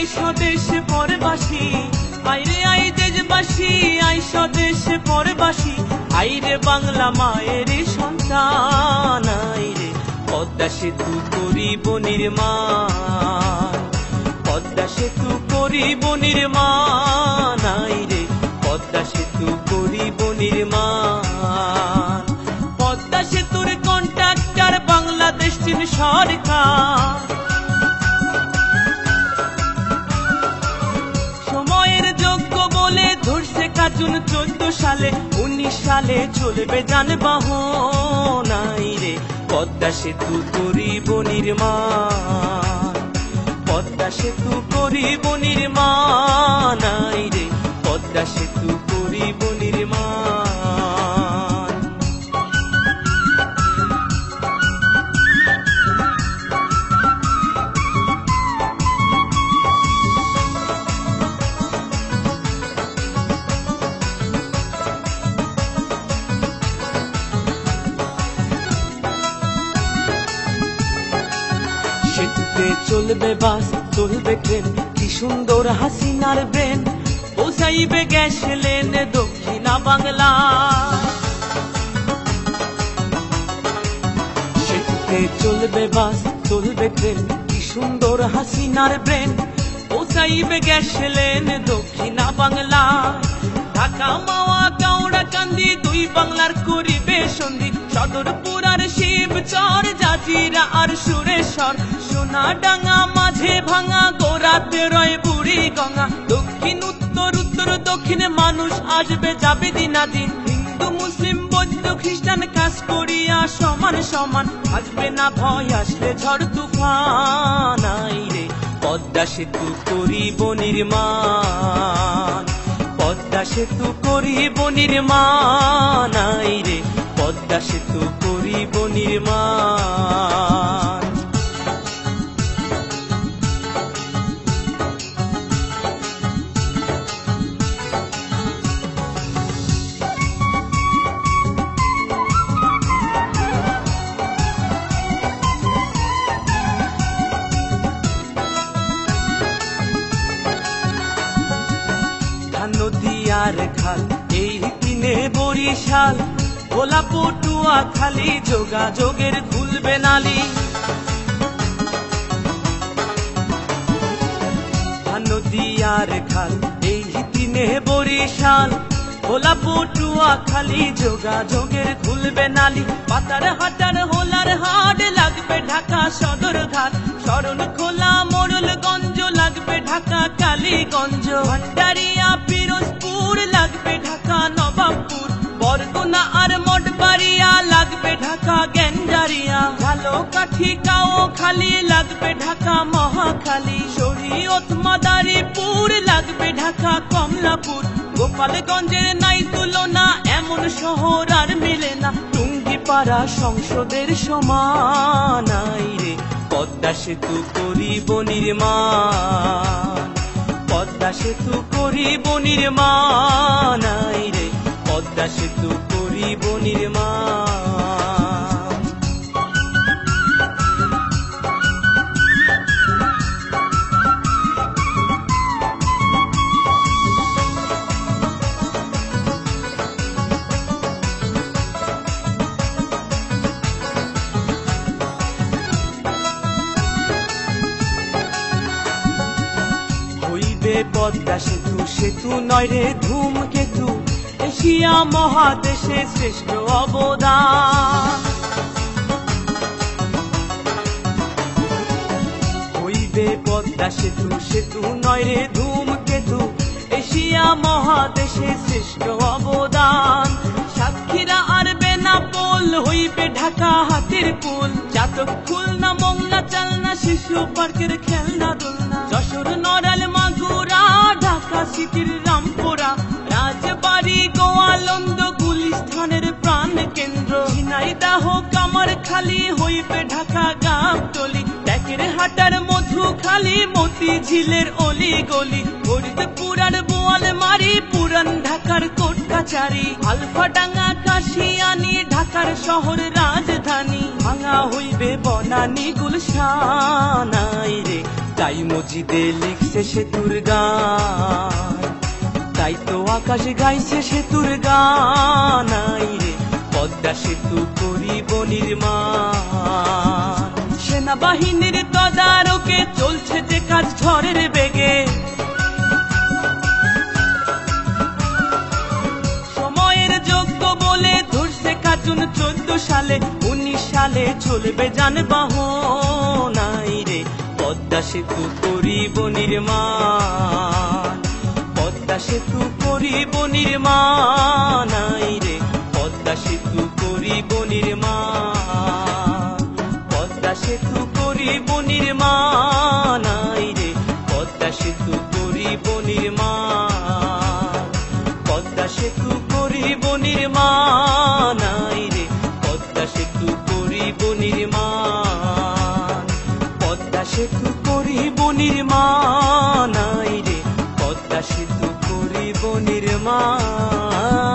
I স্বদেশ পরবাসী, আইরে I দেশবাসী, আই স্বদেশ পরবাসী, আইরে বাংলা মায়ের সন্তান, আইরে পদ্মা সেতু করিব নির্মাণ, পদ্মা সেতু করিব নির্মাণ, আইরে পদ্মা সেতু করিব নির্মাণ। পদ্মা সেতুর কন্ট্রাক্টর বাংলাদেশ চীন সরকার, সময়ের যোগ্য বলে ধরছে কার্যুন 14 সালে, 19 সালে চলবে যানবাহন, আইরে পদ্মা সেতু করিব নির্মাণ, পদ্মা সেতু করিব নির্মাণ, আইরে পদ্মা সেতু করিব নির্মাণ। সেতুতে চলবে বাস, চলবে ট্রেন, কি সুন্দর হাসিনার ব্রেন, পৌঁছাইবে গ্যাস লেন দক্ষিণা বাংলা। সেতুতে চলবে বাস, চলবে ট্রেন, কি সুন্দর হাসিনার ব্রেন, পৌঁছাইবে গ্যাস লেন দক্ষিণা বাংলা। ঢাকা মাওয়া কাউড়া কান্দি দুই বাংলার করিবে সন্ধি, সদরপুর আর শিবচর, জাজিরা আর সুরেশ্বর, সোনাডাঙ্গা মাঝে ভাঙা, গোরাতে রয় বুড়ি গঙ্গা। দক্ষিণ উত্তর, উত্তর দক্ষিণে মানুষ আসবে যাবে দিনাদিন, হিন্দু মুসলিম বৌদ্ধ খ্রিস্টান কাজ করিয়া সমান সমান, আসবে না ভয় আসলে ঝড় তুফান, আইরে পদ্মা সেতু করিব নির্মাণ, পদ্মা সেতু করিব নির্মাণ, আইরে পদ্মা সেতু করিব নির্মাণ। নদী আর খাল এই দিনে বরিশাল, ভোলা পটুয়া খালি যোগাযোগের খুলবে নালি। নদী আর খাল এই দিনে বরিশাল, ভোলা পটুয়া খালি যোগাযোগের খুলবে নালি। পাতার হাটার হোলার হাট লাগবে ঢাকা সদর ঘাট, শরণ খোলা মোড়লগঞ্জ লাগবে ঢাকা কালীগঞ্জ, ভান্ডারিয়া পিরোজপুর লাগবে ঢাকা নবাবপুর, বরগুনা আর মঠবাড়িয়া লাগবে ঢাকা গেন্ডারিয়া, ঝালকাঠি কাও খালি লাগবে ঢাকা মহাখালী, শরীয়ত মাদারীপুর লাগবে ঢাকা কমলাপুর, গোপালগঞ্জের নাই তুলনা এমন শহর আর মিলে না, টুঙ্গিপাড়া সংসদের সমান, আইরে পদ্মা সেতু করিব নির্মাণ, পদ্মা সেতু করিব নির্মাণ, আইরে পদ্মা সেতু করিব নির্মাণ। পদ্মা সেতু সেতু নয় রে ধূমকেতু, এশিয়া মহাদেশে শ্রেষ্ঠ অবদান, হইবে পদ্মা সেতু সেতু নয় রে ধূমকেতু, এশিয়া মহাদেশে শ্রেষ্ঠ অবদান। সাতক্ষীরা আর বেনাপোল হইবে ঢাকা হাতির পুল, চাতক খুলনা মোংলা চালনা শিশু পার্কের খেলনা দোলনা, যশোর নড়াল মাগুরা ঢাকা সিটির রামপুরা, রাজবাড়ি গোয়ালন্দ গুলিস্তানের প্রাণ কেন্দ্র, ঝিনাইদহ কামারখালী হইবে ঢাকা গাবতলী, ট্যাকের হাটার মধুখালী মতিঝিলের অলি গলি, ফরিদপুর আর বোয়ালমারী পুরান ঢাকার কোট কাচারি, আলফাডাঙ্গা কাশিয়ানী ঢাকার শহর রাজধানী, ভাঙা হইবে বনানী গুলশান, আইরে তাই মজিদে লিখছে সেতুর গান, তাই তো আকাশ গাইছে সেতুর গান। আই রে পদ্মা সেতু করিব নির্মাণ। সেনাবাহিনীর তদারকে চলছে যে কাজ ঝড়ের বেগে, সময়ের যোগ্য বলে ধরছে কাজুন 14 সালে, 19 সালে চলবে যানবাহন। আই রে পদ্মা সেতু করিব নির্মাণ, পদ্মা সেতু করিব নির্মাণ। আই রে পদ্মা সেতু করিব নির্মাণ, পদ্মা সেতু করিব নির্মাণ। আই রে পদ্মা সেতু করিব নির্মাণ, পদ্মা সেতু করিব নির্মাণ। আই রে পদ্মা সেতু করিব নির্মাণ, পদ্মা সেতু করিব নির্মাণ। আই রে পদ্মা সেতু করিব নির্মাণ।